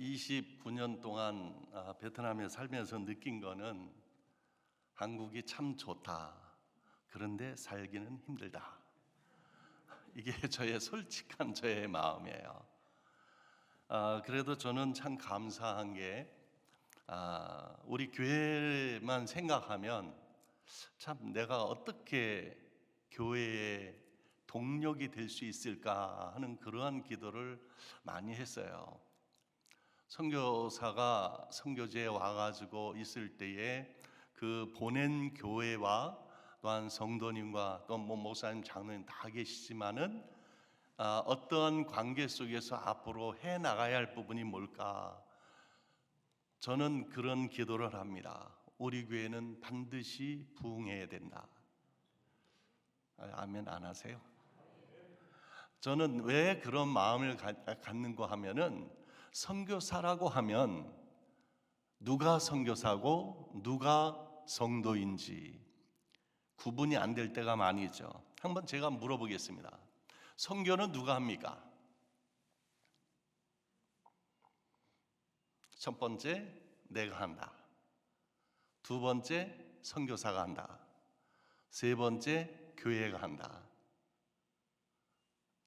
29년 동안 베트남에 살면서 느낀 거는 한국이 참 좋다. 그런데 살기는 힘들다. 이게 저의 솔직한 저의 마음이에요. 그래도 저는 참 감사한 게 우리 교회만 생각하면 참 내가 어떻게 교회의 동력이 될 수 있을까 하는 그러한 기도를 많이 했어요. 선교사가 선교지에 와가지고 있을 때에 그 보낸 교회와 또한 성도님과 또 목사님, 장로님 다 계시지만은 어떠한 관계 속에서 앞으로 해 나가야 할 부분이 뭘까? 저는 그런 기도를 합니다. 우리 교회는 반드시 부흥해야 된다. 아멘 안 하세요? 저는 왜 그런 마음을 갖는가 하면은 선교사라고 하면 누가 선교사고 누가 성도인지 구분이 안 될 때가 많이 있죠. 한번 제가 물어보겠습니다. 선교는 누가 합니까? 첫 번째, 내가 한다. 두 번째, 선교사가 한다. 세 번째, 교회가 한다.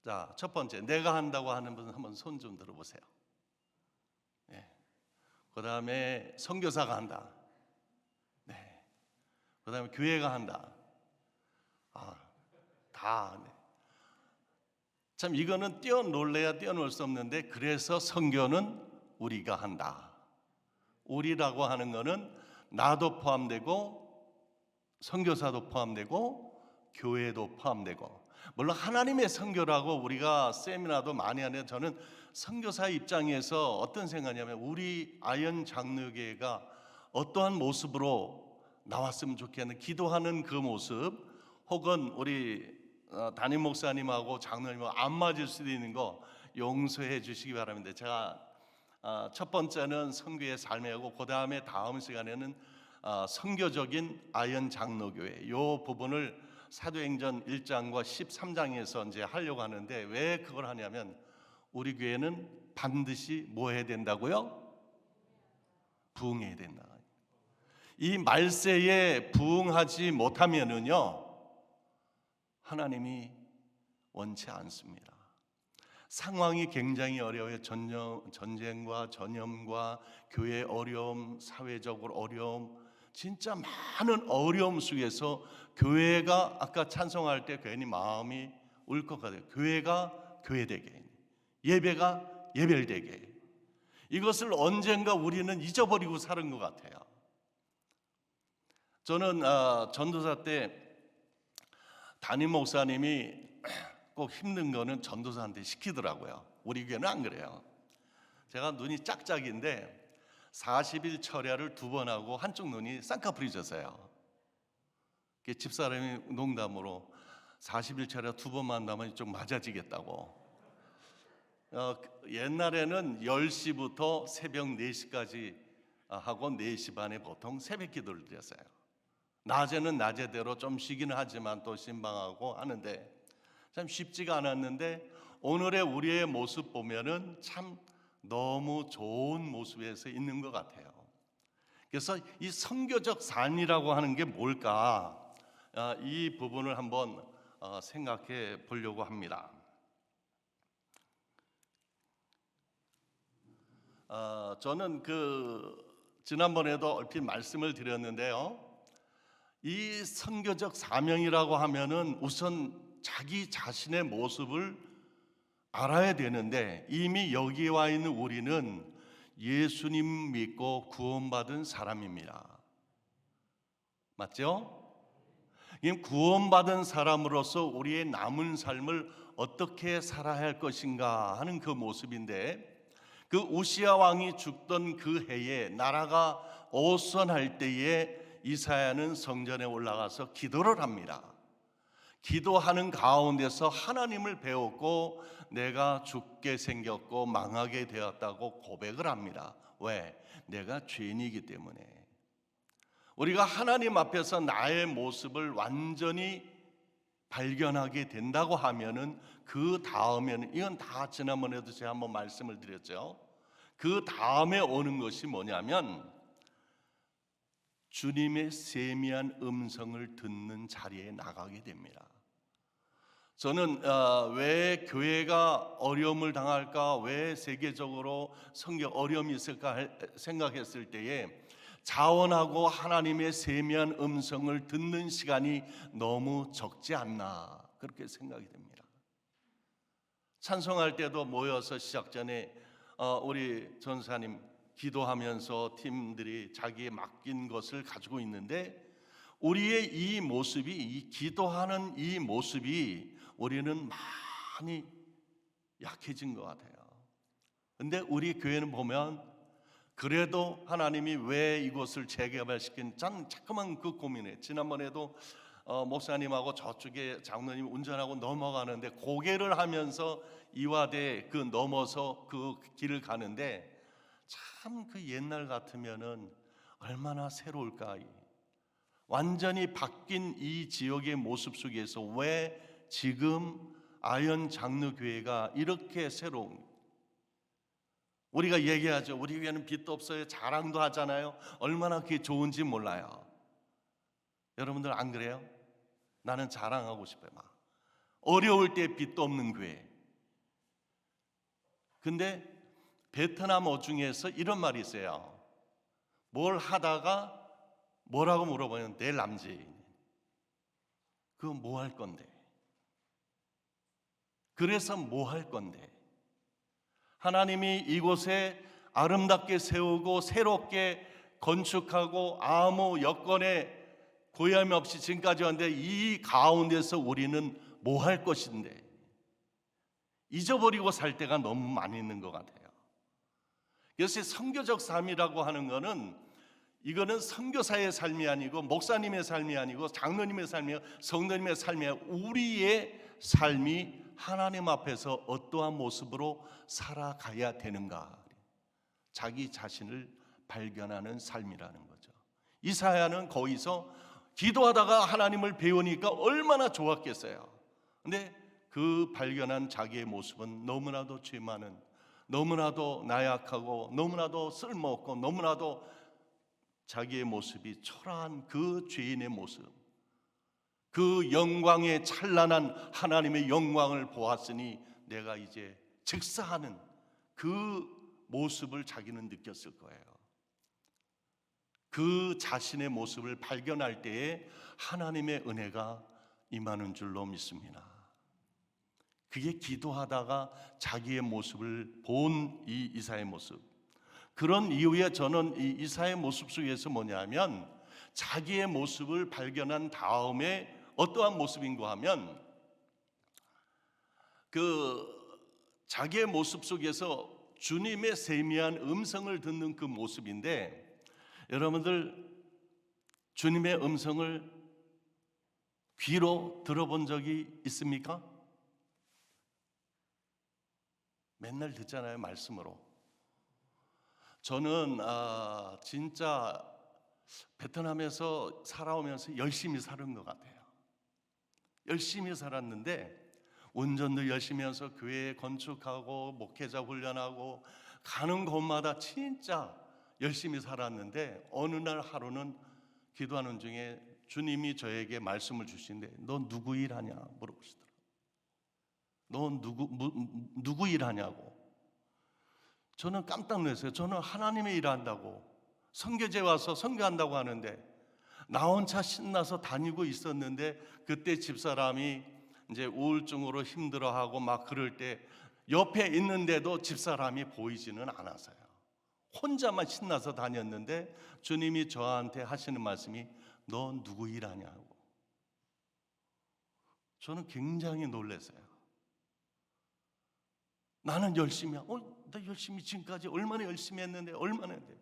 자, 첫 번째, 내가 한다고 하는 분은 한번 손 좀 들어보세요. 네. 그 다음에 선교사가 한다. 네. 그 다음에 교회가 한다. 다. 네. 참 이거는 뛰어놀래야 뛰어놀 수 없는데, 그래서 선교는 우리가 한다. 우리라고 하는 거는 나도 포함되고 선교사도 포함되고 교회도 포함되고, 물론 하나님의 선교라고 우리가 세미나도 많이 하는데, 저는 선교사 입장에서 어떤 생각이냐면 우리 아현 장로교회가 어떠한 모습으로 나왔으면 좋겠는, 기도하는 그 모습, 혹은 우리 담임 목사님하고 장로님하고 안 맞을 수도 있는 거 용서해 주시기 바랍니다. 제가 첫 번째는 선교의 삶이고, 그 다음에 다음 시간에는 선교적인 아현 장로교회 요 부분을 사도행전 1장과 13장에서 이제 하려고 하는데, 왜 그걸 하냐면 우리 교회는 반드시 뭐 해야 된다고요? 부흥해야 된다. 이 말세에 부흥하지 못하면은요, 하나님이 원치 않습니다. 상황이 굉장히 어려워요. 전쟁과 전염과 교회 어려움, 사회적으로 어려움, 진짜 많은 어려움 속에서 교회가, 아까 찬송할 때 괜히 마음이 울컥하대요. 교회가 교회되게, 예배가 예배되게. 이것을 언젠가 우리는 잊어버리고 사는 것 같아요. 저는 전도사 때 담임 목사님이 꼭 힘든 거는 전도사한테 시키더라고요. 우리 교회는 안 그래요. 제가 눈이 짝짝인데 40일 철야를 2번 하고 한쪽 눈이 쌍꺼풀이 졌어요. 집사람이 농담으로 40일 철야 2번만 하면 이쪽 맞아지겠다고. 옛날에는 10시부터 새벽 4시까지 하고 4시 반에 보통 새벽 기도를 드렸어요. 낮에는 낮에대로 좀 쉬기는 하지만 또 신방하고 하는데 참 쉽지가 않았는데, 오늘의 우리의 모습 보면은 참 너무 좋은 모습에서 있는 것 같아요. 그래서 이 선교적 삶이라고 하는 게 뭘까? 이 부분을 한번 생각해 보려고 합니다. 저는 지난번에도 얼핏 말씀을 드렸는데요, 이 선교적 사명이라고 하면은 우선 자기 자신의 모습을 알아야 되는데, 이미 여기 와 있는 우리는 예수님 믿고 구원받은 사람입니다. 맞죠? 구원받은 사람으로서 우리의 남은 삶을 어떻게 살아야 할 것인가 하는 그 모습인데, 그 우시야 왕이 죽던 그 해에 나라가 어수선할 때에 이사야는 성전에 올라가서 기도를 합니다. 기도하는 가운데서 하나님을 배웠고 내가 죽게 생겼고 망하게 되었다고 고백을 합니다. 왜? 내가 죄인이기 때문에. 우리가 하나님 앞에서 나의 모습을 완전히 발견하게 된다고 하면은 그 다음에는, 이건 다 지난번에도 제가 한번 말씀을 드렸죠. 그 다음에 오는 것이 뭐냐면 주님의 세미한 음성을 듣는 자리에 나가게 됩니다. 저는 왜 교회가 어려움을 당할까, 왜 세계적으로 성경 어려움이 있을까 생각했을 때에 자원하고 하나님의 세미한 음성을 듣는 시간이 너무 적지 않나 그렇게 생각이 됩니다. 찬송할 때도 모여서 시작 전에 우리 전사님 기도하면서 팀들이 자기의 맡긴 것을 가지고 있는데 우리의 이 모습이, 이 기도하는 이 모습이 우리는 많이 약해진 것 같아요. 근데 우리 교회는 보면 그래도 하나님이 왜 이곳을 재개발시킨 자꾸만 그 고민해. 지난번에도 목사님하고 저쪽에 장로님 운전하고 넘어가는데 고개를 하면서 이화대 그 넘어서 그 길을 가는데 참 그 옛날 같으면은 얼마나 새로울까. 완전히 바뀐 이 지역의 모습 속에서 왜 지금 아현 장로교회가 이렇게 새로운, 우리가 얘기하죠. 우리 교회는 빚도 없어요. 자랑도 하잖아요. 얼마나 그게 좋은지 몰라요. 여러분들 안 그래요? 나는 자랑하고 싶어요. 막 어려울 때 빚도 없는 교회. 근데 베트남 어중에서 이런 말이 있어요. 뭘 하다가 뭐라고 물어보면 내일 남지. 그거 뭐 할 건데? 그래서 뭐 할 건데? 하나님이 이곳에 아름답게 세우고 새롭게 건축하고 아무 여건에 고야함 없이 지금까지 왔는데 이 가운데서 우리는 뭐 할 것인데 잊어버리고 살 때가 너무 많이 있는 것 같아요. 그래서 선교적 삶이라고 하는 거는 이거는 선교사의 삶이 아니고 목사님의 삶이 아니고 장로님의 삶이요 성도님의 삶이 아니라 우리의 삶이 하나님 앞에서 어떠한 모습으로 살아가야 되는가, 자기 자신을 발견하는 삶이라는 거죠. 이사야는 거기서 기도하다가 하나님을 배우니까 얼마나 좋았겠어요. 근데 그 발견한 자기의 모습은 너무나도 죄 많은, 너무나도 나약하고 너무나도 쓸모없고 너무나도 자기의 모습이 초라한 그 죄인의 모습, 그 영광의 찬란한 하나님의 영광을 보았으니 내가 이제 즉사하는 그 모습을 자기는 느꼈을 거예요. 그 자신의 모습을 발견할 때에 하나님의 은혜가 임하는 줄로 믿습니다. 그게 기도하다가 자기의 모습을 본 이 이사의 모습. 그런 이후에 저는 이 이사의 모습 속에서 뭐냐면 자기의 모습을 발견한 다음에 어떠한 모습인가 하면 그 자기의 모습 속에서 주님의 세미한 음성을 듣는 그 모습인데, 여러분들 주님의 음성을 귀로 들어본 적이 있습니까? 맨날 듣잖아요, 말씀으로. 저는 진짜 베트남에서 살아오면서 열심히 살은 것 같아요. 열심히 살았는데 운전도 열심히 해서 교회 건축하고 목회자 훈련하고 가는 곳마다 진짜 열심히 살았는데 어느 날 하루는 기도하는 중에 주님이 저에게 말씀을 주시는데 너 누구 일하냐 물어보시더라고요. 너 누구 일하냐고. 저는 깜짝 놀랐어요. 저는 하나님의 일한다고, 선교제 와서 선교한다고 하는데 나 혼자 신나서 다니고 있었는데 그때 집사람이 이제 우울증으로 힘들어하고 막 그럴 때 옆에 있는데도 집사람이 보이지는 않았어요. 혼자만 신나서 다녔는데 주님이 저한테 하시는 말씀이 너 누구 일하냐고. 저는 굉장히 놀랐어요. 나는 열심히 나 열심히 지금까지 얼마나 열심히 했는데 얼마나 했는데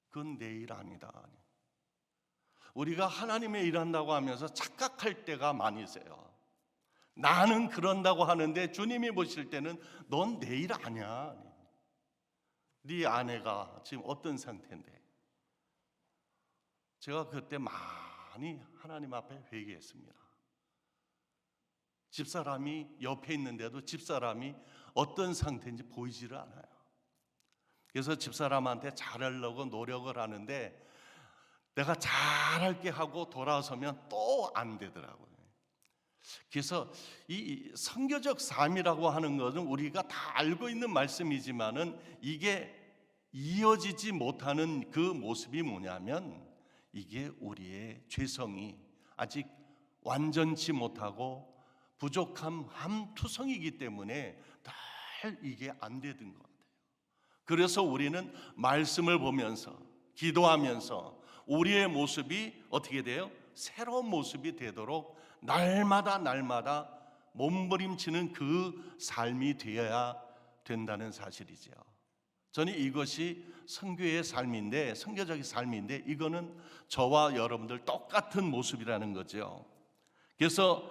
그건 내 일 아니다. 우리가 하나님의 일한다고 하면서 착각할 때가 많이 있어요. 나는 그런다고 하는데 주님이 보실 때는 넌 내 일 아니야. 네 아내가 지금 어떤 상태인데. 제가 그때 많이 하나님 앞에 회개했습니다. 집사람이 옆에 있는데도 집사람이 어떤 상태인지 보이지를 않아요. 그래서 집사람한테 잘하려고 노력을 하는데 내가 잘할게 하고 돌아서면 또 안 되더라고요. 그래서 이 선교적 삶이라고 하는 것은 우리가 다 알고 있는 말씀이지만은 이게 이어지지 못하는 그 모습이 뭐냐면 이게 우리의 죄성이 아직 완전치 못하고 부족함 함투성이기 때문에 늘 이게 안 되던 것 같아요. 그래서 우리는 말씀을 보면서 기도하면서 우리의 모습이 어떻게 돼요? 새로운 모습이 되도록 날마다 몸부림치는 그 삶이 되어야 된다는 사실이죠. 저는 이것이 선교의 삶인데, 선교적인 삶인데 이거는 저와 여러분들 똑같은 모습이라는 거죠. 그래서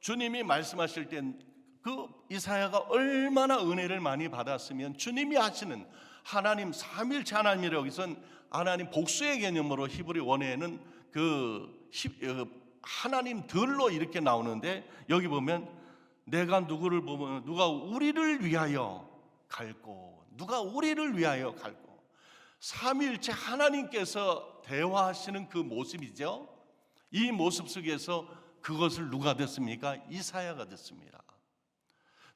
주님이 말씀하실 땐 그 이사야가 얼마나 은혜를 많이 받았으면 주님이 하시는 하나님 삼일체 하나님이라고 여기선 하나님 복수의 개념으로 히브리 원어에는 하나님들로 이렇게 나오는데 여기 보면 내가 누구를 보면 누가 우리를 위하여 갈고 누가 우리를 위하여 갈고 삼위일체 하나님께서 대화하시는 그 모습이죠. 이 모습 속에서 그것을 누가 듣습니까? 이사야가 듣습니다.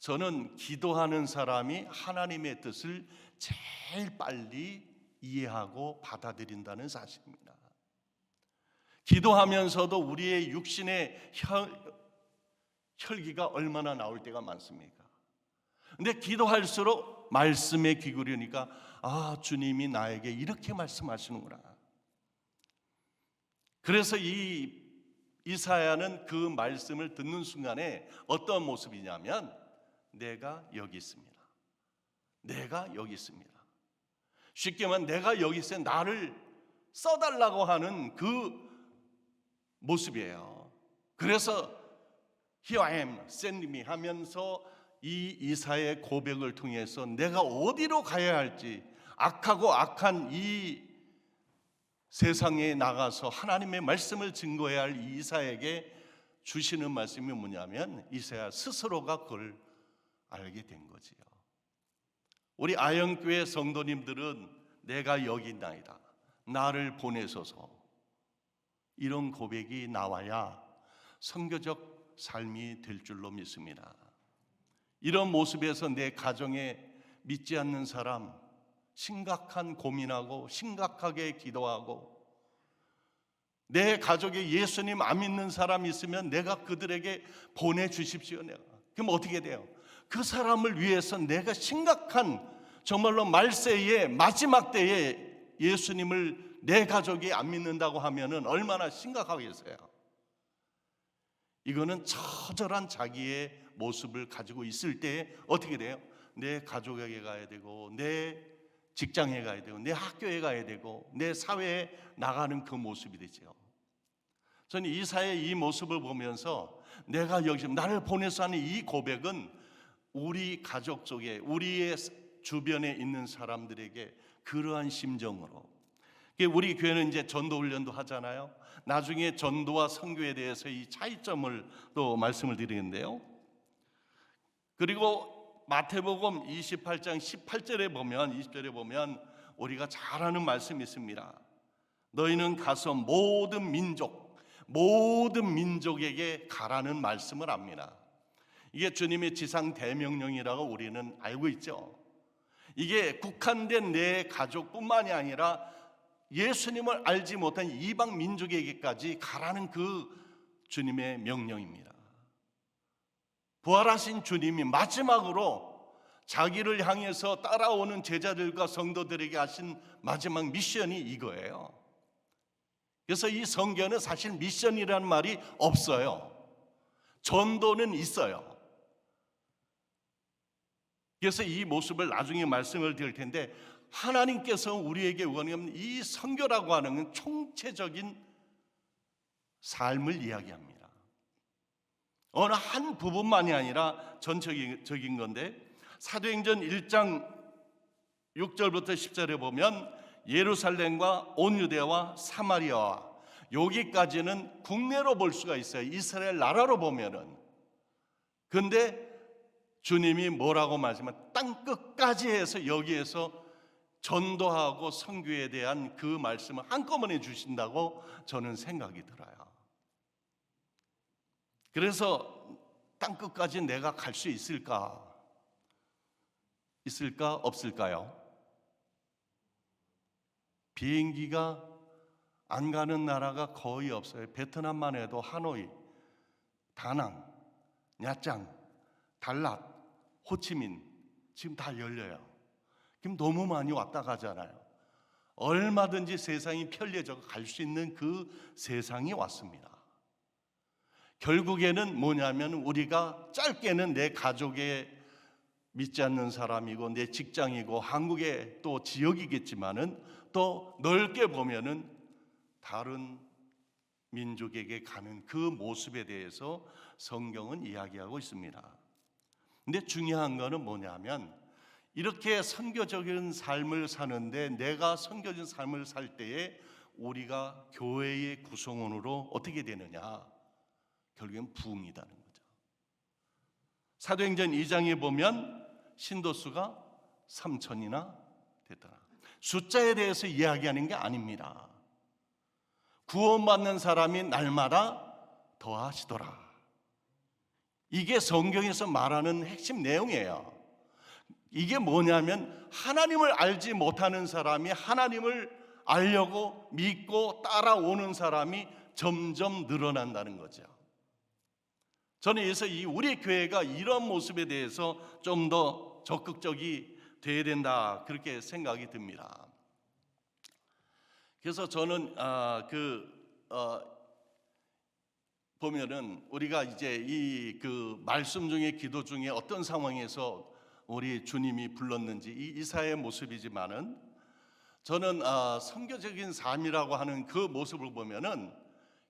저는 기도하는 사람이 하나님의 뜻을 제일 빨리 이해하고 받아들인다는 사실입니다. 기도하면서도 우리의 육신의 혈기가 얼마나 나올 때가 많습니까? 근데 기도할수록 말씀에 귀 기울이니까 아, 주님이 나에게 이렇게 말씀하시는구나. 그래서 이사야는 그 말씀을 듣는 순간에 어떤 모습이냐면 내가 여기 있습니다. 내가 여기 있습니다. 쉽게 말하면 내가 여기 있어요. 나를 써달라고 하는 그 모습이에요. 그래서 Here I am, send me 하면서 이 이사야의 고백을 통해서 내가 어디로 가야 할지 악하고 악한 이 세상에 나가서 하나님의 말씀을 증거해야 할 이사야에게 주시는 말씀이 뭐냐면 이사야 스스로가 그걸 알게 된 거지요. 우리 아영교회 성도님들은 내가 여기 있나이다, 나를 보내소서, 이런 고백이 나와야 선교적 삶이 될 줄로 믿습니다. 이런 모습에서 내 가정에 믿지 않는 사람 심각한 고민하고 심각하게 기도하고 내 가족에 예수님 안 믿는 사람 있으면 내가 그들에게 보내주십시오. 그럼 어떻게 돼요? 그 사람을 위해서 내가 심각한 정말로 말세의 마지막 때에 예수님을 내 가족이 안 믿는다고 하면은 얼마나 심각하겠어요. 이거는 처절한 자기의 모습을 가지고 있을 때 어떻게 돼요? 내 가족에게 가야 되고 내 직장에 가야 되고 내 학교에 가야 되고 내 사회에 나가는 그 모습이 되죠. 저는 이사야의 이 모습을 보면서 내가 여기 나를 보내서 하는 이 고백은 우리 가족 속에 우리의 주변에 있는 사람들에게 그러한 심정으로, 우리 교회는 이제 전도 훈련도 하잖아요. 나중에 전도와 선교에 대해서 이 차이점을 또 말씀을 드리는데요. 그리고 마태복음 28장 18절에 보면 20절에 보면 우리가 잘 아는 말씀이 있습니다. 너희는 가서 모든 민족에게 가라는 말씀을 합니다. 이게 주님의 지상 대명령이라고 우리는 알고 있죠. 이게 국한된 내 가족뿐만이 아니라 예수님을 알지 못한 이방 민족에게까지 가라는 그 주님의 명령입니다. 부활하신 주님이 마지막으로 자기를 향해서 따라오는 제자들과 성도들에게 하신 마지막 미션이 이거예요. 그래서 이 성경은 사실 미션이라는 말이 없어요. 전도는 있어요. 그래서 이 모습을 나중에 말씀을 드릴 텐데 하나님께서 우리에게 원하는 이 선교라고 하는 건 총체적인 삶을 이야기합니다. 어느 한 부분만이 아니라 전적인 건데 사도행전 1장 6절부터 10절에 보면 예루살렘과 온 유대와 사마리아와 여기까지는 국내로 볼 수가 있어요. 이스라엘 나라로 보면은. 근데 주님이 뭐라고 말씀하면 땅 끝까지 해서 여기에서 전도하고 선교에 대한 그 말씀을 한꺼번에 주신다고 저는 생각이 들어요. 그래서 땅끝까지 내가 갈 수 있을까? 있을까? 없을까요? 비행기가 안 가는 나라가 거의 없어요. 베트남만 해도 하노이, 다낭, 냐짱, 달랏, 호치민 지금 다 열려요. 지금 너무 많이 왔다 가잖아요. 얼마든지 세상이 편리해져 갈 수 있는 그 세상이 왔습니다. 결국에는 뭐냐면 우리가 짧게는 내 가족의 믿지 않는 사람이고 내 직장이고 한국의 또 지역이겠지만은 또 넓게 보면은 다른 민족에게 가는 그 모습에 대해서 성경은 이야기하고 있습니다. 근데 중요한 거는 뭐냐면 이렇게 선교적인 삶을 사는데 내가 선교적인 삶을 살 때에 우리가 교회의 구성원으로 어떻게 되느냐? 결국엔 부흥이라는 거죠. 사도행전 2장에 보면 신도수가 3,000이나 됐더라. 숫자에 대해서 이야기하는 게 아닙니다. 구원받는 사람이 날마다 더하시더라. 이게 성경에서 말하는 핵심 내용이에요. 이게 뭐냐면 하나님을 알지 못하는 사람이 하나님을 알려고 믿고 따라오는 사람이 점점 늘어난다는 거죠. 저는 그래서 우리 교회가 이런 모습에 대해서 좀 더 적극적이 돼야 된다 그렇게 생각이 듭니다. 그래서 저는 보면은 우리가 이제 이 그 말씀 중에 기도 중에 어떤 상황에서 우리 주님이 불렀는지 이 이사야의 모습이지만은 저는 선교적인 삶이라고 하는 그 모습을 보면은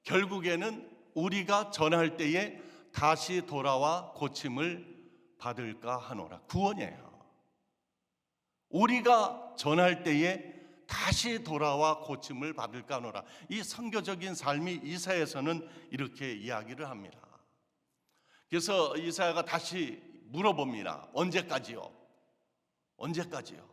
결국에는 우리가 전할 때에 다시 돌아와 고침을 받을까 하노라. 구원이에요. 우리가 전할 때에 다시 돌아와 고침을 받을까 하노라. 이 선교적인 삶이 이사야에서는 이렇게 이야기를 합니다. 그래서 이사야가 다시 물어봅니다. 언제까지요? 언제까지요?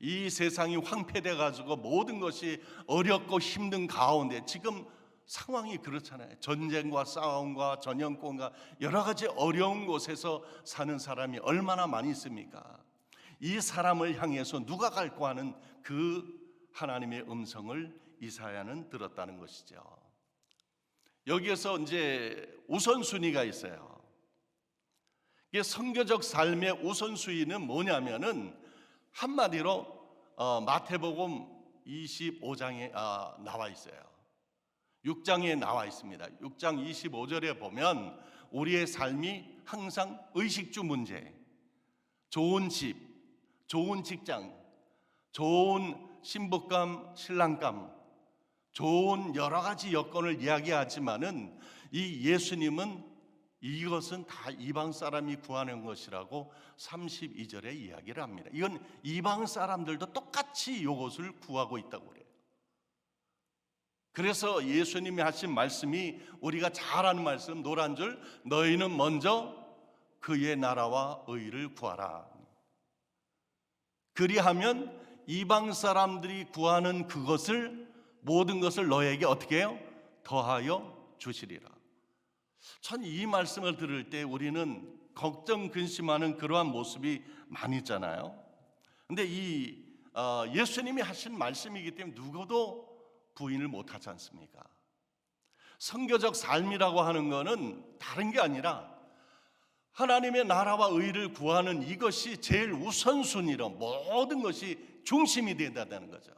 이 세상이 황폐돼 가지고 모든 것이 어렵고 힘든 가운데 지금 상황이 그렇잖아요. 전쟁과 싸움과 전염병과 여러 가지 어려운 곳에서 사는 사람이 얼마나 많이 있습니까? 이 사람을 향해서 누가 갈까 하는 그 하나님의 음성을 이사야는 들었다는 것이죠. 여기에서 이제 우선순위가 있어요. 이게 선교적 삶의 우선순위는 뭐냐면은 한마디로 마태복음 25장에 나와 있어요. 6장에 나와 있습니다. 6장 25절에 보면 우리의 삶이 항상 의식주 문제, 좋은 집, 좋은 직장, 좋은 신부감, 신랑감, 좋은 여러 가지 여건을 이야기하지만은 이 예수님은 이것은 다 이방 사람이 구하는 것이라고 32절에 이야기를 합니다. 이건 이방 사람들도 똑같이 이것을 구하고 있다고 그래요. 그래서 예수님이 하신 말씀이 우리가 잘 아는 말씀 노란 줄 너희는 먼저 그의 나라와 의를 구하라. 그리하면 이방 사람들이 구하는 그것을 모든 것을 너에게 어떻게 해요? 더하여 주시리라. 전 이 말씀을 들을 때 우리는 걱정 근심하는 그러한 모습이 많이 있잖아요. 근데 이 예수님이 하신 말씀이기 때문에 누구도 부인을 못하지 않습니까? 선교적 삶이라고 하는 것은 다른 게 아니라 하나님의 나라와 의를 구하는 이것이 제일 우선순위로 모든 것이 중심이 된다는 거죠.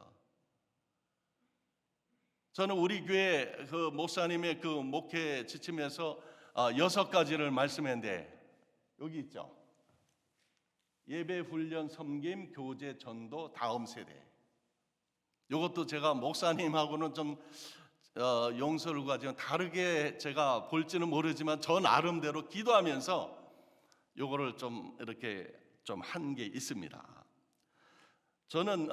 저는 우리 교회 그 목사님의 그 목회 지침에서 6가지를 말씀했는데 여기 있죠. 예배, 훈련, 섬김, 교제, 전도, 다음 세대. 이것도 제가 목사님하고는 좀 용서를 구하지만 다르게 제가 볼지는 모르지만 저 나름대로 기도하면서 요거를 좀 이렇게 좀 한 게 있습니다. 저는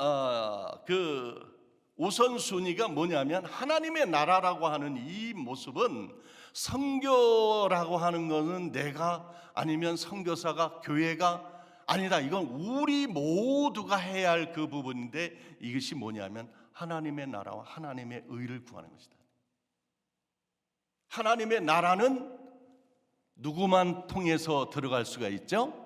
그 우선순위가 뭐냐면 하나님의 나라라고 하는 이 모습은 선교라고 하는 것은 내가 아니면 선교사가 교회가 아니다. 이건 우리 모두가 해야 할 그 부분인데 이것이 뭐냐면 하나님의 나라와 하나님의 의를 구하는 것이다. 하나님의 나라는 누구만 통해서 들어갈 수가 있죠?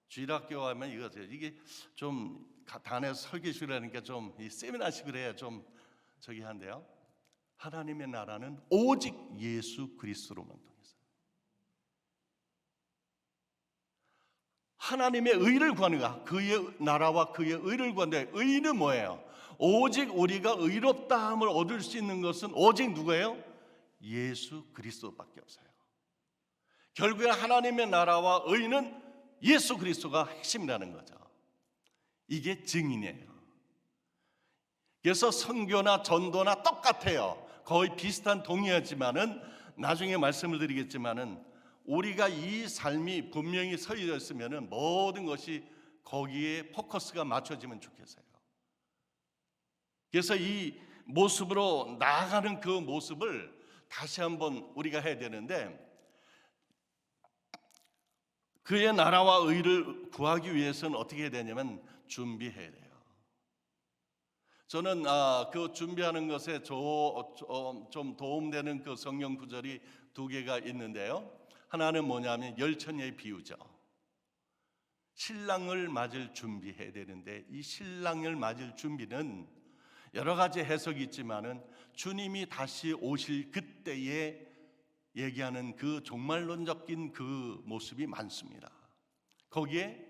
주일학교 가면 이게 좀 단에서 설교식을 하니까 좀 세미나식을 해야 좀 저기 한데요. 하나님의 나라는 오직 예수 그리스도로만 통해서. 하나님의 의를 구하는 것, 그의 나라와 그의 의를 구하는데 의는 뭐예요? 오직 우리가 의롭다함을 얻을 수 있는 것은 오직 누구예요? 예수 그리스도밖에 없어요. 결국에 하나님의 나라와 의는 예수 그리스도가 핵심이라는 거죠. 이게 증인이에요. 그래서 선교나 전도나 똑같아요. 거의 비슷한 동의하지만은 나중에 말씀을 드리겠지만은 우리가 이 삶이 분명히 서여져 있으면은 모든 것이 거기에 포커스가 맞춰지면 좋겠어요. 그래서 이 모습으로 나아가는 그 모습을 다시 한번 우리가 해야 되는데, 그의 나라와 의를 구하기 위해서는 어떻게 해야 되냐면 준비해야 돼요. 저는 그 준비하는 것에 좀 도움되는 그 성경 구절이 두 개가 있는데요. 하나는 뭐냐면 열처녀의 비유죠. 신랑을 맞을 준비해야 되는데 이 신랑을 맞을 준비는 여러 가지 해석이 있지만은 주님이 다시 오실 그때에 얘기하는 그 종말론적인 그 모습이 많습니다. 거기에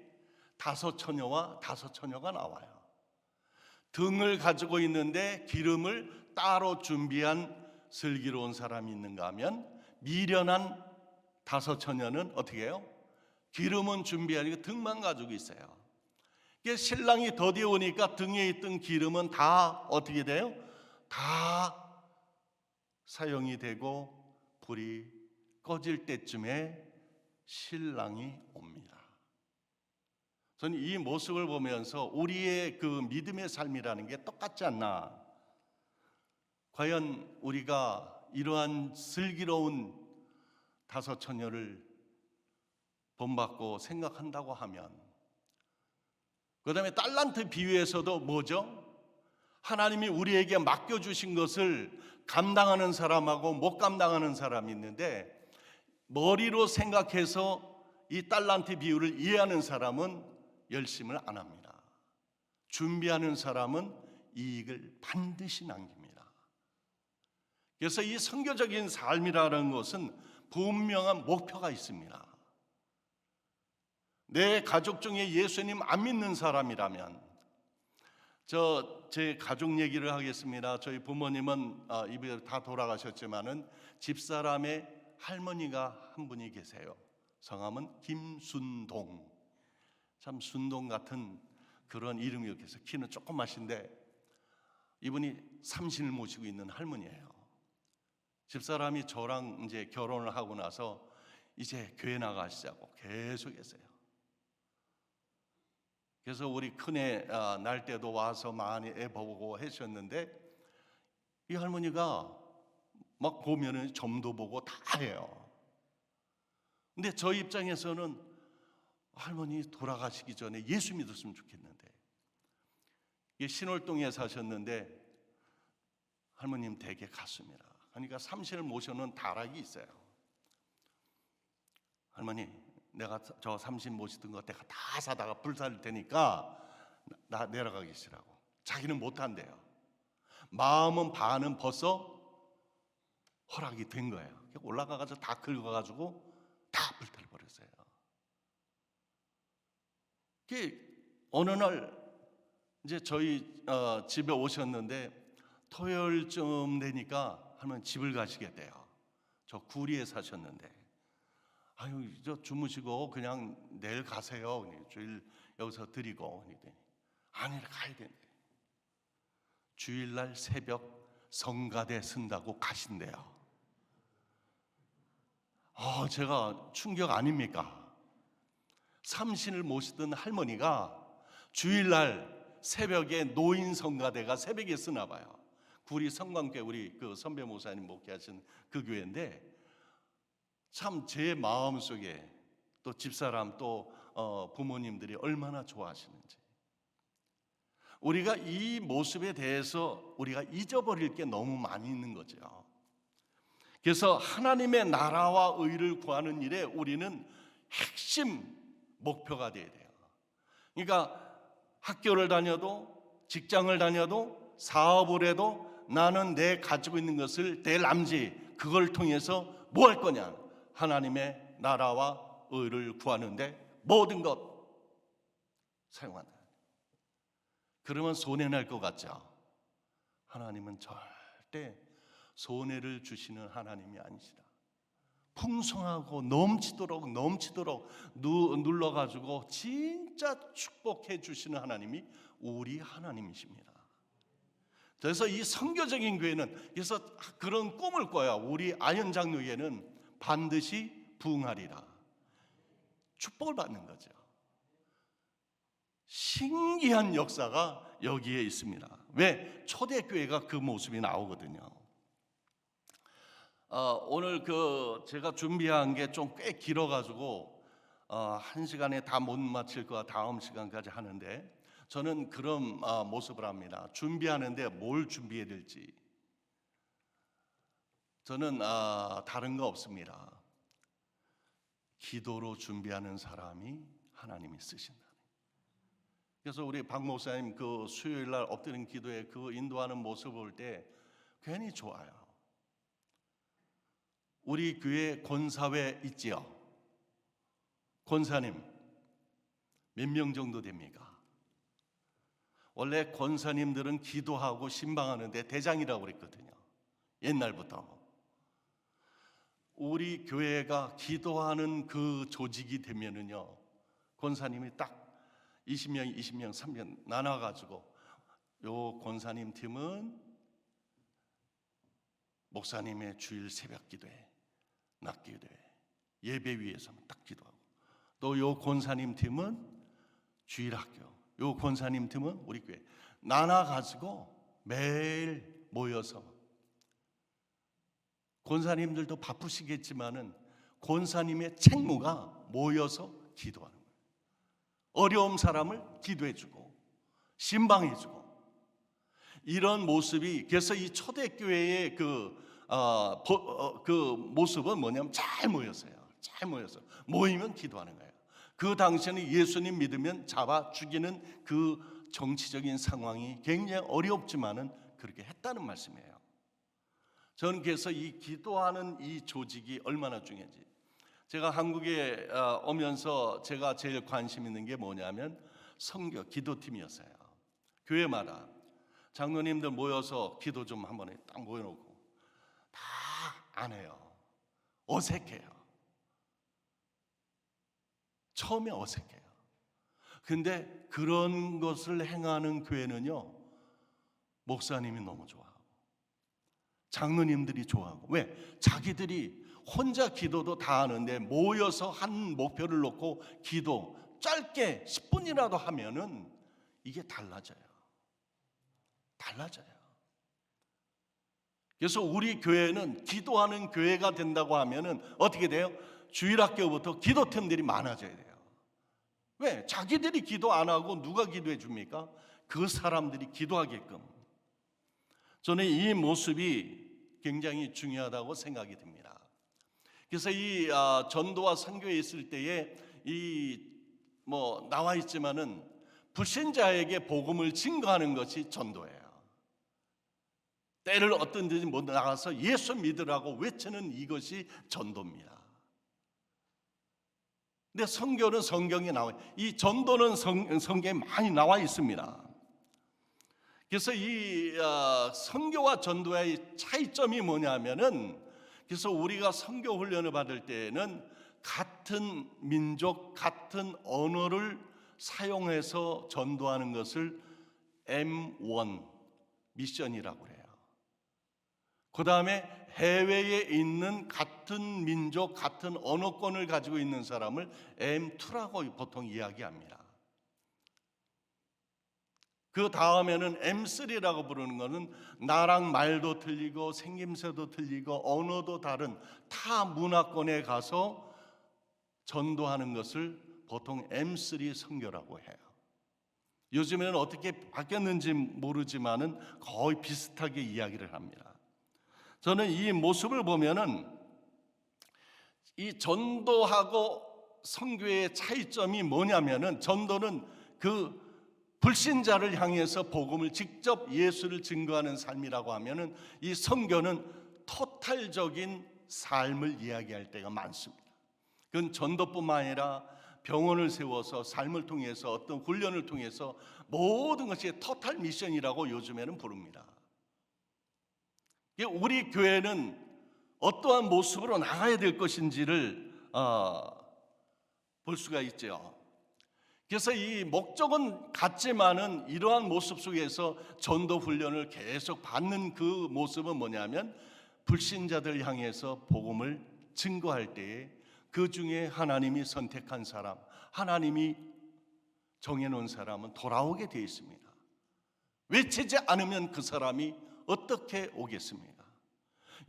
다섯 처녀와 다섯 처녀가 나와요. 등을 가지고 있는데 기름을 따로 준비한 슬기로운 사람이 있는가 하면 미련한 다섯 처녀는 어떻게 해요? 기름은 준비하니까 등만 가지고 있어요. 신랑이 더디 오니까 등에 있던 기름은 다 어떻게 돼요? 다 사용이 되고 불이 꺼질 때쯤에 신랑이 옵니다. 저는 이 모습을 보면서 우리의 그 믿음의 삶이라는 게 똑같지 않나? 과연 우리가 이러한 슬기로운 다섯 처녀를 본받고 생각한다고 하면, 그 다음에 달란트 비유에서도 뭐죠? 하나님이 우리에게 맡겨주신 것을 감당하는 사람하고 못 감당하는 사람이 있는데, 머리로 생각해서 이 달란트 비유를 이해하는 사람은 열심을 안 합니다. 준비하는 사람은 이익을 반드시 남깁니다. 그래서 이 선교적인 삶이라는 것은 분명한 목표가 있습니다. 내 가족 중에 예수님 안 믿는 사람이라면, 제 가족 얘기를 하겠습니다. 저희 부모님은 이분이 다 돌아가셨지만은 집사람의 할머니가 한 분이 계세요. 성함은 김순동. 참 순동 같은 그런 이름이었겠어요. 해서 키는 조그마신데 이분이 삼신을 모시고 있는 할머니예요. 집사람이 저랑 이제 결혼을 하고 나서 이제 교회 나가시자고 계속했어요. 그래서 우리 큰애 날 때도 와서 많이 애 보고 하셨는데, 이 할머니가 막 보면은 점도 보고 다 해요. 근데 저 입장에서는 할머니 돌아가시기 전에 예수 믿었으면 좋겠는데, 신월동에 사셨는데 할머님 댁에 갔습니다. 그러니까 삼신을 모셔놓은 다락이 있어요. 할머니, 내가 저 삼신 모시던 거 내가 다 사다가 불 살 테니까 나 내려가 계시라고. 자기는 못한대요. 마음은 반은 벌써 허락이 된 거예요. 올라가가지고 다 긁어가지고 다 불태워 버렸어요. 어느 날 이제 저희 집에 오셨는데 토요일쯤 되니까 할머니 집을 가시겠대요. 저 구리에 사셨는데, 아유, 저 주무시고 그냥 내일 가세요. 주일 여기서 드리고. 아니라 가야 된대. 주일날 새벽 성가대 쓴다고 가신대요. 제가 충격 아닙니까? 삼신을 모시던 할머니가 주일날 새벽에 노인 성가대가 새벽에 쓰나 봐요. 구리 성광교회 우리 그 선배 목사님 목회하신 그 교회인데, 참 제 마음속에 또 집사람 또 부모님들이 얼마나 좋아하시는지. 우리가 이 모습에 대해서 우리가 잊어버릴 게 너무 많이 있는 거죠. 그래서 하나님의 나라와 의를 구하는 일에 우리는 핵심 목표가 돼야 돼요. 그러니까 학교를 다녀도 직장을 다녀도 사업을 해도 나는 내 가지고 있는 것을 내 남지 그걸 통해서 뭐 할 거냐? 하나님의 나라와 의를 구하는데 모든 것 사용한다. 그러면 손해날 것 같죠? 하나님은 절대 손해를 주시는 하나님이 아니시다. 풍성하고 넘치도록 눌러가지고 진짜 축복해 주시는 하나님이 우리 하나님이십니다. 그래서 이 선교적인 교회는 그래서 그런 꿈을 꿔야 우리 아현장로회는 반드시 부흥하리라. 축복을 받는 거죠. 신기한 역사가 여기에 있습니다. 왜? 초대교회가 그 모습이 나오거든요. 오늘 제가 준비한 게 좀 꽤 길어가지고 1시간에 다 못 마칠 거야. 다음 시간까지 하는데 저는 그런 모습을 합니다. 준비하는데 뭘 준비해야 될지 저는 다른 거 없습니다. 기도로 준비하는 사람이 하나님이 쓰신다. 그래서 우리 박 목사님 그 수요일 날 엎드린 기도에 그 인도하는 모습을 볼 때 괜히 좋아요. 우리 교회 권사회 있지요? 권사님 몇 명 정도 됩니까? 원래 권사님들은 기도하고 신방하는데 대장이라고 그랬거든요. 옛날부터. 우리 교회가 기도하는 그 조직이 되면은요, 권사님이 딱 20명, 3명 나눠가지고 요 권사님 팀은 목사님의 주일 새벽 기도회, 낮 기도회, 예배 위에서 딱 기도하고 또 요 권사님 팀은 주일 학교, 요 권사님 팀은 우리 교회 나눠가지고 매일 모여서 권사님들도 바쁘시겠지만은 권사님의 책무가 모여서 기도하는 거예요. 어려운 사람을 기도해주고 신방해주고 이런 모습이 그래서 이 초대교회의 그 모습은 뭐냐면 잘 모였어요. 잘 모여서 모이면 기도하는 거예요. 그 당시에는 예수님 믿으면 잡아 죽이는 그 정치적인 상황이 굉장히 어렵지만은 그렇게 했다는 말씀이에요. 저는 그래서 이 기도하는 이 조직이 얼마나 중요한지 제가 한국에 오면서 제가 제일 관심 있는 게 뭐냐면 선교 기도팀이었어요. 교회마다 장로님들 모여서 기도 좀 한번 딱 모여놓고 다 안 해요. 어색해요. 처음에 어색해요. 근데 그런 것을 행하는 교회는요, 목사님이 너무 좋아하고 장로님들이 좋아하고. 왜? 자기들이 혼자 기도도 다 하는데 모여서 한 목표를 놓고 기도 짧게 10분이라도 하면은 이게 달라져요. 그래서 우리 교회는 기도하는 교회가 된다고 하면은 어떻게 돼요? 주일학교부터 기도팀들이 많아져야 돼요. 왜? 자기들이 기도 안 하고 누가 기도해 줍니까? 그 사람들이 기도하게끔. 저는 이 모습이 굉장히 중요하다고 생각이 듭니다. 그래서 이 전도와 선교에 있을 때에 나와 있지만은 불신자에게 복음을 증거하는 것이 전도예요. 때를 어떤 데든지 못 나가서 예수 믿으라고 외치는 이것이 전도입니다. 근데 선교는 성경에 나와요. 이 전도는 성경에 많이 나와 있습니다. 그래서 이 선교와 전도의 차이점이 뭐냐면은 그래서 우리가 선교 훈련을 받을 때에는 같은 민족, 같은 언어를 사용해서 전도하는 것을 M1 미션이라고 해요. 그 다음에 해외에 있는 같은 민족, 같은 언어권을 가지고 있는 사람을 M2라고 보통 이야기합니다. 그 다음에는 M3라고 부르는 것은 나랑 말도 틀리고 생김새도 틀리고 언어도 다른 타 문화권에 가서 전도하는 것을 보통 M3 선교라고 해요. 요즘에는 어떻게 바뀌었는지 모르지만은 거의 비슷하게 이야기를 합니다. 저는 이 모습을 보면은 이 전도하고 선교의 차이점이 뭐냐면은, 전도는 그 불신자를 향해서 복음을 직접 예수를 증거하는 삶이라고 하면은, 이 선교는 토탈적인 삶을 이야기할 때가 많습니다. 그건 전도뿐만 아니라 병원을 세워서 삶을 통해서 어떤 훈련을 통해서 모든 것이 토탈 미션이라고 요즘에는 부릅니다. 우리 교회는 어떠한 모습으로 나가야 될 것인지를 볼 수가 있죠. 그래서 이 목적은 같지만은 이러한 모습 속에서 전도 훈련을 계속 받는 그 모습은 뭐냐면, 불신자들 향해서 복음을 증거할 때에 그 중에 하나님이 선택한 사람, 하나님이 정해놓은 사람은 돌아오게 되어 있습니다. 외치지 않으면 그 사람이 어떻게 오겠습니까?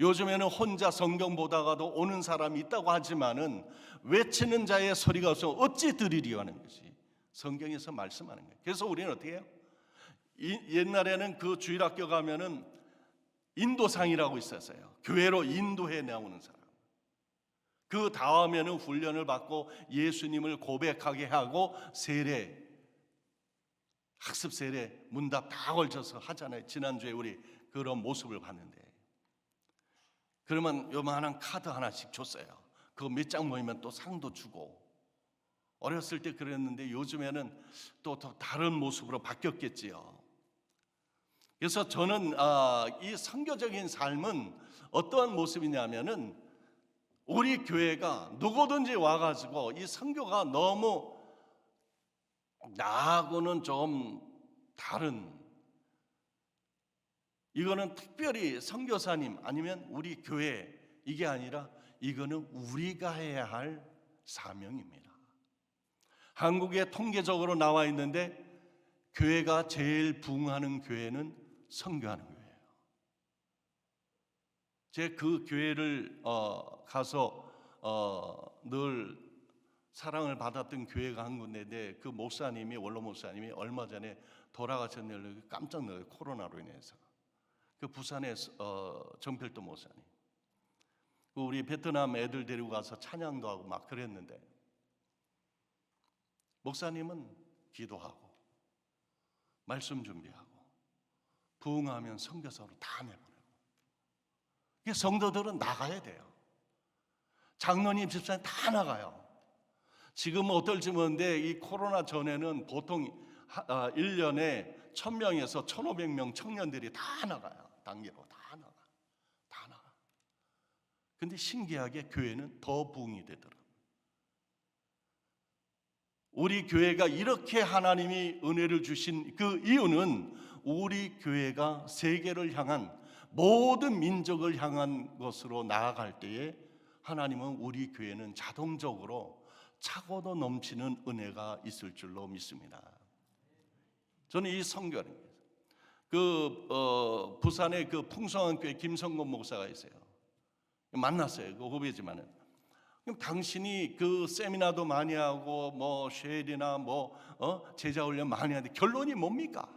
요즘에는 혼자 성경 보다가도 오는 사람이 있다고 하지만은 외치는 자의 소리가 없으면 어찌 들으리요 하는 것이 성경에서 말씀하는 거예요. 그래서 우리는 어떻게 해요? 옛날에는 그 주일학교 가면은 인도상이라고 있었어요. 교회로 인도해 나오는 사람. 그 다음에는 훈련을 받고 예수님을 고백하게 하고 세례, 학습 세례, 문답 다 걸쳐서 하잖아요. 지난주에 우리 그런 모습을 봤는데, 그러면 요만한 카드 하나씩 줬어요. 그거 몇 장 모이면 또 상도 주고. 어렸을 때 그랬는데 요즘에는 또 다른 모습으로 바뀌었겠지요. 그래서 저는 이 선교적인 삶은 어떠한 모습이냐면은, 우리 교회가 누구든지 와가지고 이 선교가 너무 나하고는 좀 다른, 이거는 특별히 선교사님 아니면 우리 교회, 이게 아니라 이거는 우리가 해야 할 사명입니다. 한국에 통계적으로 나와 있는데 교회가 제일 부흥하는 교회는 선교하는 교회예요. 제 그 교회를 가서 늘 사랑을 받았던 교회가 한 군데인데, 그 목사님이, 원로 목사님이 얼마 전에 돌아가셨는데 깜짝 놀라요. 코로나로 인해서. 그 부산의 정필도 목사님, 우리 베트남 애들 데리고 가서 찬양도 하고 막 그랬는데, 목사님은 기도하고 말씀 준비하고 부흥하면 선교사로 다 내보내고. 성도들은 나가야 돼요. 장로님, 집사님 다 나가요. 지금은 어떨지 모르는데 이 코로나 전에는 보통 1년에 1000명에서 1500명 청년들이 다 나가요. 단계로 다 나가. 근데 신기하게 교회는 더 부흥이 되더라고요. 우리 교회가 이렇게 하나님이 은혜를 주신 그 이유는, 우리 교회가 세계를 향한, 모든 민족을 향한 것으로 나아갈 때에 하나님은 우리 교회는 자동적으로 차고도 넘치는 은혜가 있을 줄로 믿습니다. 저는 이 선교는 부산에 그 풍성한 교회 김성곤 목사가 있어요. 만났어요. 그 후배지만은. 그럼 당신이 그 세미나도 많이 하고 뭐 쉐일이나 제자 훈련 많이 하는데 결론이 뭡니까?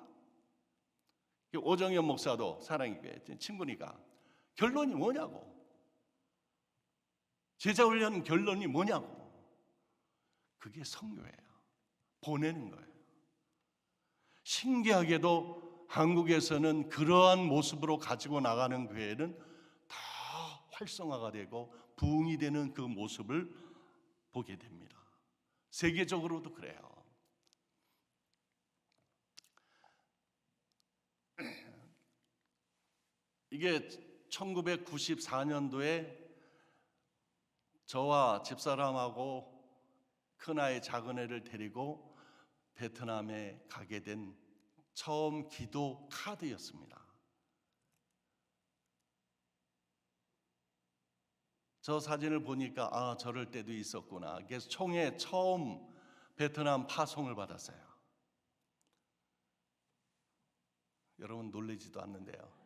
오정현 목사도 사랑교회 친구니까 결론이 뭐냐고. 제자 훈련 결론이 뭐냐고. 그게 선교예요. 보내는 거예요. 신기하게도 한국에서는 그러한 모습으로 가지고 나가는 교회는 다 활성화가 되고 부흥이 되는 그 모습을 보게 됩니다. 세계적으로도 그래요. 이게 1994년도에 저와 집사람하고 큰아이 작은애를 데리고 베트남에 가게 된 처음 기도 카드였습니다. 저 사진을 보니까 저럴 때도 있었구나. 그래서 총회 처음 베트남 파송을 받았어요. 여러분 놀라지도 않는데요.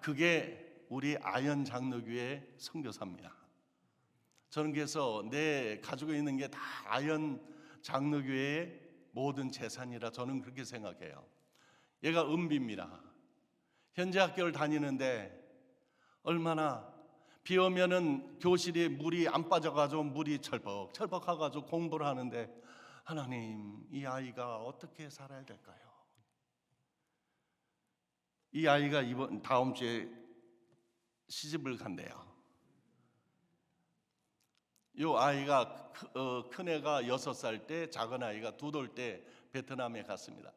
그게 우리 아연 장로교회 선교사입니다. 저는 그래서 내 가지고 있는 게 다 아연 장로교회의 모든 재산이라 저는 그렇게 생각해요. 얘가 은비입니다. 현재 학교를 다니는데 얼마나 비 오면은 교실에 물이 안 빠져가지고 물이 철벅철벅하가지고 공부를 하는데, 하나님, 이 아이가 어떻게 살아야 될까요? 이 아이가 다음 주에 시집을 간대요. 이 아이가 큰 애가 6살 때, 작은 아이가 2돌 때 베트남에 갔습니다.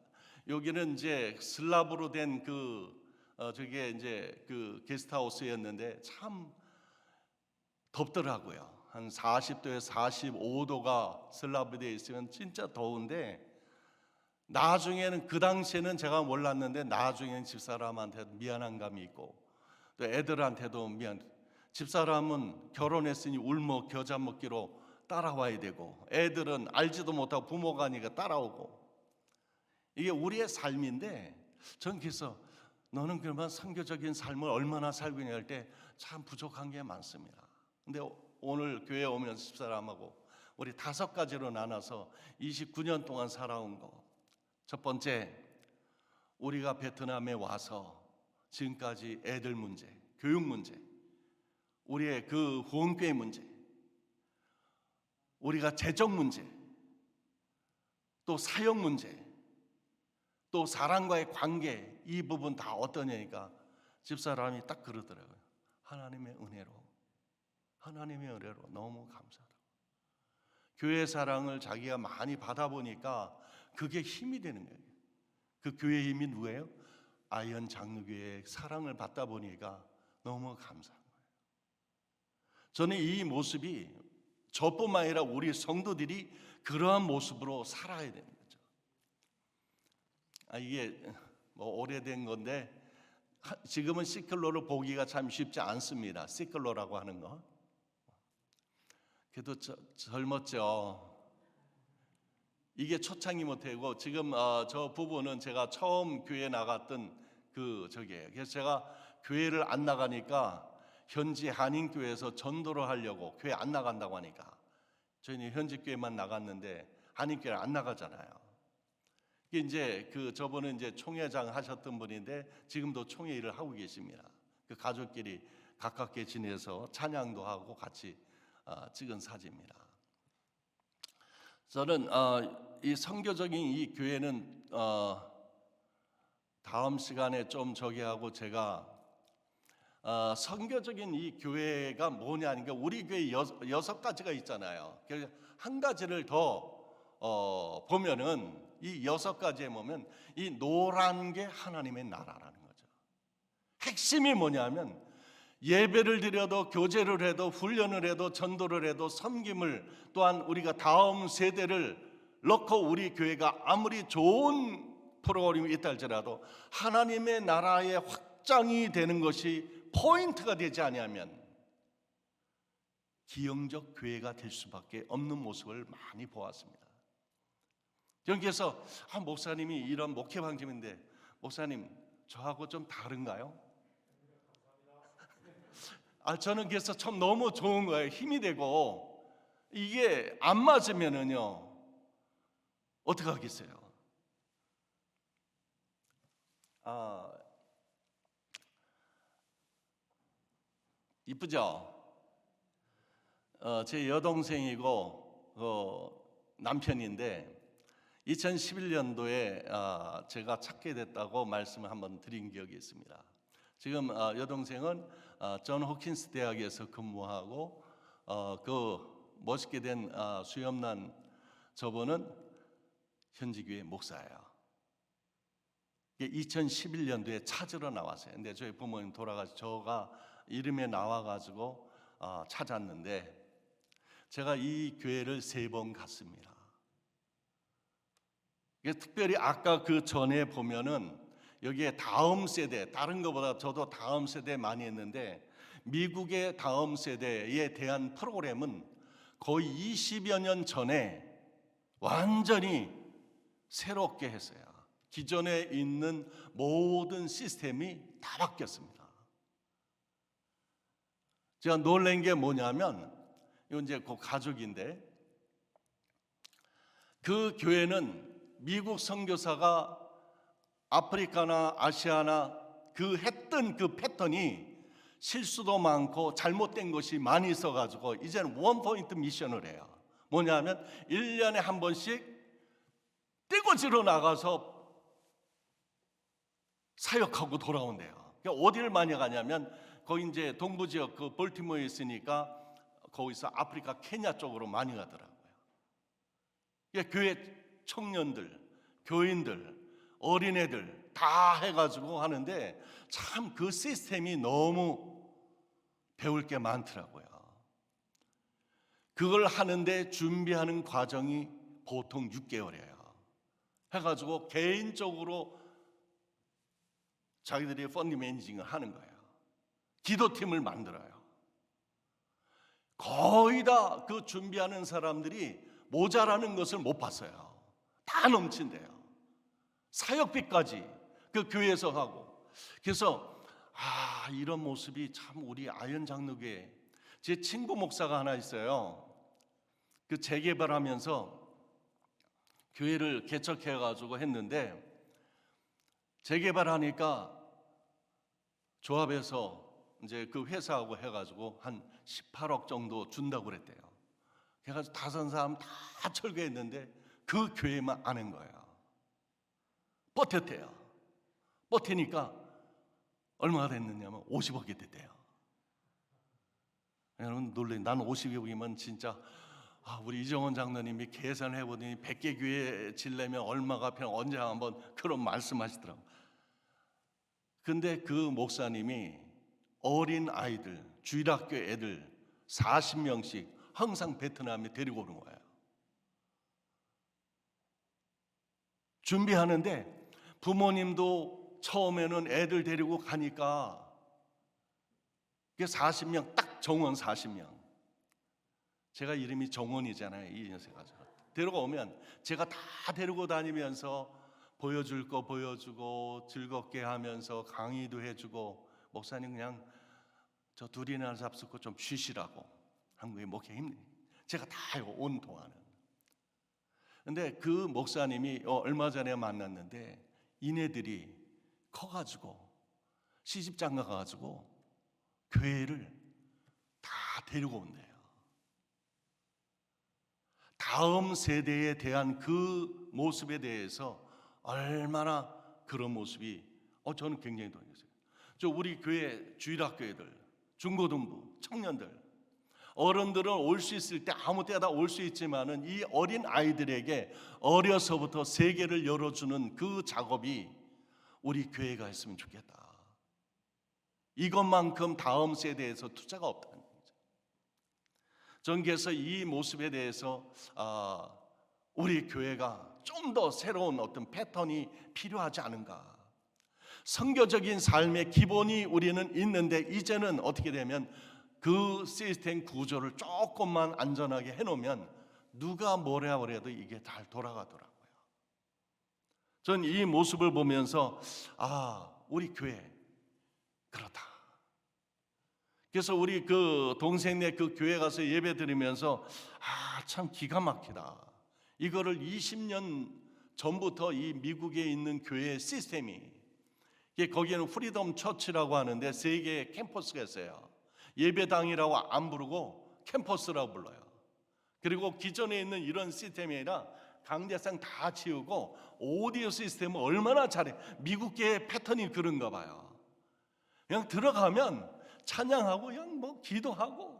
여기는 이제 슬라브로 된 저게 이제 그 게스트하우스였는데 참 덥더라고요. 한 40도에서 45도가 슬라브 되어 있으면 진짜 더운데, 나중에는, 그 당시에는 제가 몰랐는데 나중에는 집사람한테도 미안한 감이 있고 또 애들한테도 집사람은 결혼했으니 울먹 겨자 먹기로 따라와야 되고, 애들은 알지도 못하고 부모가 아니까 따라오고, 이게 우리의 삶인데, 전 그래서 너는 그러면 선교적인 삶을 얼마나 살고 있냐 할 때 참 부족한 게 많습니다. 근데 오늘 교회 오면서 집사람하고 우리 5가지로 나눠서 29년 동안 살아온 거. 첫 번째, 우리가 베트남에 와서 지금까지 애들 문제, 교육 문제, 우리의 그 후원교회 문제, 우리가 재정 문제, 또 사역 문제, 또 사람과의 관계, 이 부분 다 어떠냐니까 집사람이 딱 그러더라고요. 하나님의 은혜로 너무 감사하다고. 교회 사랑을 자기가 많이 받아보니까 그게 힘이 되는 거예요. 그 교회의 힘이 누구예요? 아이언 장로교회의 사랑을 받다 보니까 너무 감사한 거예요. 저는 이 모습이 저뿐만 아니라 우리 성도들이 그러한 모습으로 살아야 되는 거죠. 이게 뭐 오래된 건데 지금은 시클로를 보기가 참 쉽지 않습니다. 시클로라고 하는 거. 그래도 젊었죠. 이게 초창기 모태고, 지금 저 부부는 제가 처음 교회 나갔던 저기예요. 그래서 제가 교회를 안 나가니까 현지 한인교회에서 전도를 하려고, 교회 안 나간다고 하니까 저희는 현지 교회만 나갔는데 한인교회 안 나가잖아요. 이게 이제 저분은 이제 총회장 하셨던 분인데 지금도 총회 일을 하고 계십니다. 그 가족끼리 가깝게 지내서 찬양도 하고 같이 찍은 사진입니다. 저는 이 선교적인 이 교회는 다음 시간에 좀 저기 하고, 제가 선교적인 이 교회가 뭐냐 하니까 우리 교회 6가지가 있잖아요. 그래서 한 가지를 더 보면은 이 6가지에 보면 이 노란 게 하나님의 나라라는 거죠. 핵심이 뭐냐면 예배를 드려도, 교제를 해도, 훈련을 해도, 전도를 해도, 섬김을, 또한 우리가 다음 세대를 넣고 우리 교회가 아무리 좋은 프로그램이 있다 할지라도 하나님의 나라의 확장이 되는 것이 포인트가 되지 아니하면 기형적 교회가 될 수밖에 없는 모습을 많이 보았습니다. 여기에서 목사님이 이런 목회 방침인데, 목사님 저하고 좀 다른가요? 저는 그래서 참 너무 좋은 거예요. 힘이 되고. 이게 안 맞으면은요 어떻게 하겠어요? 이쁘죠? 제 여동생이고 남편인데 2011년도에 제가 찾게 됐다고 말씀을 한번 드린 기억이 있습니다. 지금 여동생은 존 호킨스 대학에서 근무하고, 그 멋있게 된 수염난 저분은 현지교회 목사예요. 2011년도에 찾으러 나왔어요. 근데 저희 부모님 돌아가서 저가 이름에 나와가지고 찾았는데, 제가 이 교회를 3번 갔습니다. 특별히 아까 그 전에 보면은 여기에 다음 세대, 다른 것보다 저도 다음 세대 많이 했는데, 미국의 다음 세대에 대한 프로그램은 거의 20여 년 전에 완전히 새롭게 했어요. 기존에 있는 모든 시스템이 다 바뀌었습니다. 제가 놀란 게 뭐냐면, 이건 이제 그 가족인데, 그 교회는 미국 선교사가 아프리카나 아시아나 그 했던 그 패턴이 실수도 많고 잘못된 것이 많이 있어가지고 이제는 원포인트 미션을 해요. 뭐냐면 1년에 한 번씩 떼거지로 나가서 사역하고 돌아온대요. 그러니까 어디를 많이 가냐면 거기 이제 동부 지역 그 볼티모어에 있으니까 거기서 아프리카 케냐 쪽으로 많이 가더라고요. 그러니까 교회 청년들, 교인들, 어린애들 다 해가지고 하는데 참 그 시스템이 너무 배울 게 많더라고요. 그걸 하는데 준비하는 과정이 보통 6개월이에요. 해가지고 개인적으로 자기들이 펀드 매니징을 하는 거예요. 기도팀을 만들어요. 거의 다 그 준비하는 사람들이 모자라는 것을 못 봤어요. 다 넘친대요. 사역비까지 그 교회에서 하고. 그래서 이런 모습이 참 우리 아현 장로교회, 제 친구 목사가 하나 있어요. 그 재개발하면서 교회를 개척해가지고 했는데 재개발하니까 조합에서 이제 그 회사하고 해가지고 한 18억 정도 준다고 그랬대요. 그래가지고 다른 사람 다 철거했는데 그 교회만 안 한 거예요. 버텼대요. 버티니까 얼마가 됐느냐면 50억이 됐대요. 여러분 놀래요. 난 50억이면 진짜 우리 이정원 장로님이 계산을 해보더니 100개 교회 지려면 얼마가 필요 언제 한번 그런 말씀하시더라고요. 근데 그 목사님이 어린 아이들, 주일학교 애들 40명씩 항상 베트남에 데리고 오는 거예요. 준비하는데 부모님도 처음에는 애들 데리고 가니까 40명 딱 정원 40명. 제가 이름이 정원이잖아요. 이 녀석아. 데리고 오면 제가 다 데리고 다니면서 보여줄 거 보여주고 즐겁게 하면서 강의도 해주고 목사님 그냥 저 둘이나 잡수고 좀 쉬시라고 한국에 목회 힘내. 제가 다 해요. 온 동안은. 근데 그 목사님이 얼마 전에 만났는데 이네들이 커가지고 시집장가 가가지고 교회를 다 데리고 온대요. 다음 세대에 대한 그 모습에 대해서 얼마나 그런 모습이 저는 굉장히 동의했어요. 우리 교회 주일학교애들, 중고등부, 청년들, 어른들은 올 수 있을 때 아무 때나 올 수 있지만은 이 어린 아이들에게 어려서부터 세계를 열어주는 그 작업이 우리 교회가 했으면 좋겠다. 이것만큼 다음 세대에서 투자가 없다는 거죠. 저는 그래서 이 모습에 대해서 우리 교회가 좀 더 새로운 어떤 패턴이 필요하지 않은가. 선교적인 삶의 기본이 우리는 있는데 이제는 어떻게 되면 그 시스템 구조를 조금만 안전하게 해놓으면 누가 뭐라 그래도 이게 잘 돌아가더라고요. 전 이 모습을 보면서 우리 교회 그렇다. 그래서 우리 그 동생네 그 교회 가서 예배 드리면서 참 기가 막히다. 이거를 20년 전부터 이 미국에 있는 교회 시스템이, 거기에는 프리덤 처치라고 하는데 3개의 캠퍼스가 있어요. 예배당이라고 안 부르고 캠퍼스라고 불러요. 그리고 기존에 있는 이런 시스템이 아니라 강대상 다 치우고 오디오 시스템을 얼마나 잘해. 미국계의 패턴이 그런가 봐요. 그냥 들어가면 찬양하고 그냥 뭐 기도하고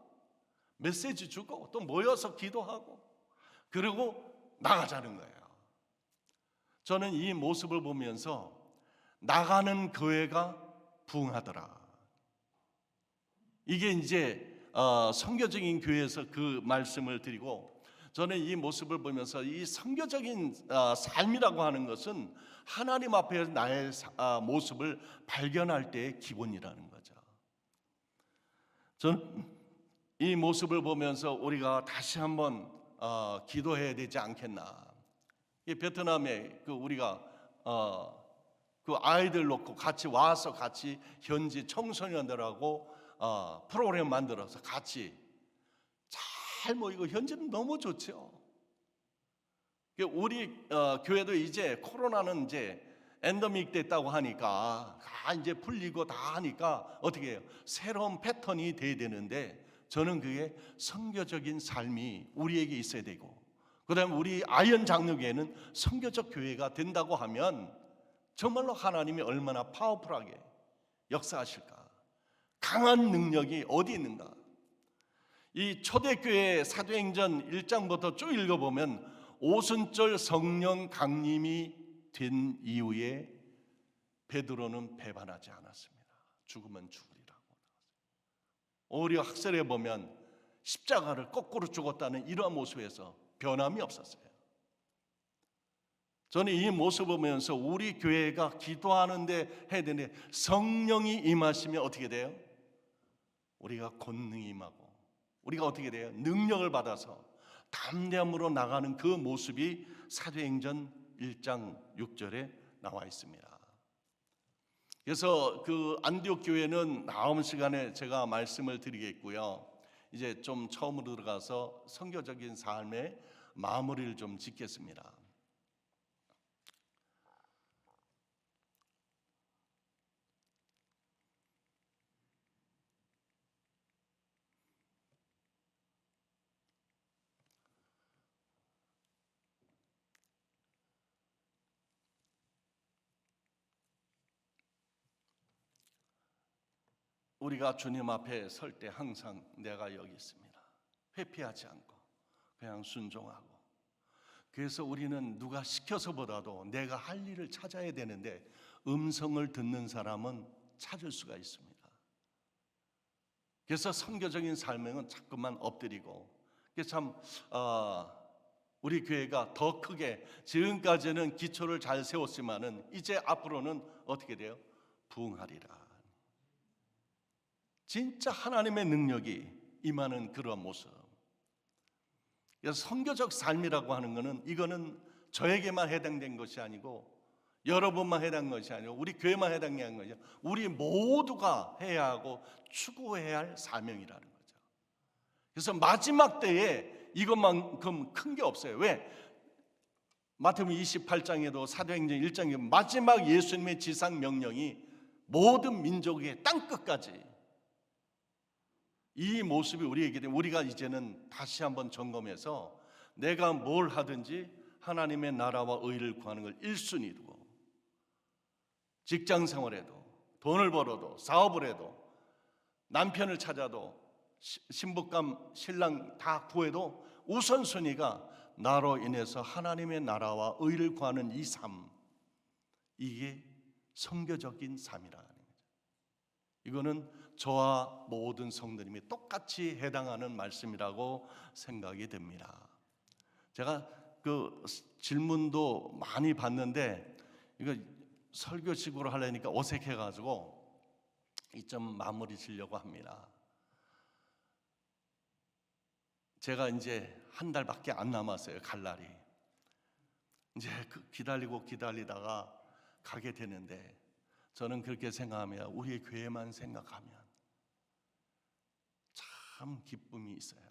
메시지 주고 또 모여서 기도하고 그리고 나가자는 거예요. 저는 이 모습을 보면서 나가는 교회가 부흥하더라. 이게 이제 선교적인 교회에서 그 말씀을 드리고, 저는 이 모습을 보면서 이 선교적인 삶이라고 하는 것은 하나님 앞에 나의 모습을 발견할 때의 기본이라는 거죠. 저는 이 모습을 보면서 우리가 다시 한번 기도해야 되지 않겠나. 이 베트남에 우리가 그 아이들 놓고 같이 와서 같이 현지 청소년들하고 프로그램 만들어서 같이 잘 모이고, 현지는 너무 좋죠. 우리 교회도 이제 코로나는 이제 엔더믹 됐다고 하니까 다 이제 풀리고 다 하니까 어떻게 해요? 새로운 패턴이 돼야 되는데 저는 그게 선교적인 삶이 우리에게 있어야 되고, 그다음에 우리 아이언 장로교회는 선교적 교회가 된다고 하면 정말로 하나님이 얼마나 파워풀하게 역사하실까? 강한 능력이 어디 있는가? 이 초대교회 사도행전 1장부터 쭉 읽어보면 오순절 성령 강림이 된 이후에 베드로는 배반하지 않았습니다. 죽으면 죽으리라고. 오히려 학설에 보면 십자가를 거꾸로 죽었다는 이러한 모습에서 변함이 없었어요. 저는 이 모습을 보면서 우리 교회가 기도하는데 해야 되는데 성령이 임하시면 어떻게 돼요? 우리가 권능이 임하고 우리가 어떻게 돼요? 능력을 받아서 담대함으로 나가는 그 모습이 사도행전 1장 6절에 나와 있습니다. 그래서 그 안디옥 교회는 다음 시간에 제가 말씀을 드리겠고요. 이제 좀 처음으로 들어가서 선교적인 삶의 마무리를 좀 짓겠습니다. 우리가 주님 앞에 설 때 항상 내가 여기 있습니다. 회피하지 않고 그냥 순종하고. 그래서 우리는 누가 시켜서보다도 내가 할 일을 찾아야 되는데 음성을 듣는 사람은 찾을 수가 있습니다. 그래서 선교적인 삶은 자꾸만 엎드리고, 그래서 참 우리 교회가 더 크게, 지금까지는 기초를 잘 세웠지만은 이제 앞으로는 어떻게 돼요? 부흥하리라. 진짜 하나님의 능력이 임하는 그런 모습. 그래서 선교적 삶이라고 하는 것은 이거는 저에게만 해당된 것이 아니고 여러분만 해당된 것이 아니고 우리 교회만 해당된 것이 아니고 우리 모두가 해야 하고 추구해야 할 사명이라는 거죠. 그래서 마지막 때에 이것만큼 큰 게 없어요. 왜? 마태복음 28장에도 사도행전 1장에 마지막 예수님의 지상 명령이 모든 민족의 땅끝까지 이 모습이 우리에게 되면 우리가 이제는 다시 한번 점검해서 내가 뭘 하든지 하나님의 나라와 의를 구하는 걸 1순위 두고, 직장 생활에도 돈을 벌어도 사업을 해도 남편을 찾아도 신부감 신랑 다 구해도 우선순위가 나로 인해서 하나님의 나라와 의를 구하는 이 삶, 이게 선교적인 삶이라는 거죠. 이거는 저와 모든 성도님이 똑같이 해당하는 말씀이라고 생각이 됩니다. 제가 그 질문도 많이 받는데 이거 설교식으로 하려니까 어색해가지고 이점 마무리 지려고 합니다. 제가 이제 한 달밖에 안 남았어요. 갈 날이. 이제 기다리다가 가게 되는데 저는 그렇게 생각하면 우리의 교회만 생각하면 참 기쁨이 있어요.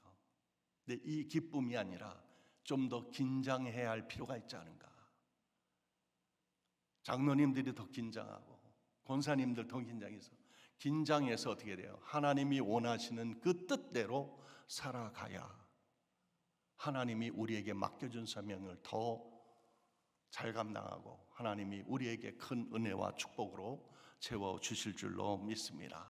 근데 이 기쁨이 아니라 좀 더 긴장해야 할 필요가 있지 않은가. 장로님들이 더 긴장하고 권사님들 더 긴장해서 어떻게 돼요? 하나님이 원하시는 그 뜻대로 살아가야 하나님이 우리에게 맡겨준 사명을 더 잘 감당하고 하나님이 우리에게 큰 은혜와 축복으로 채워주실 줄로 믿습니다.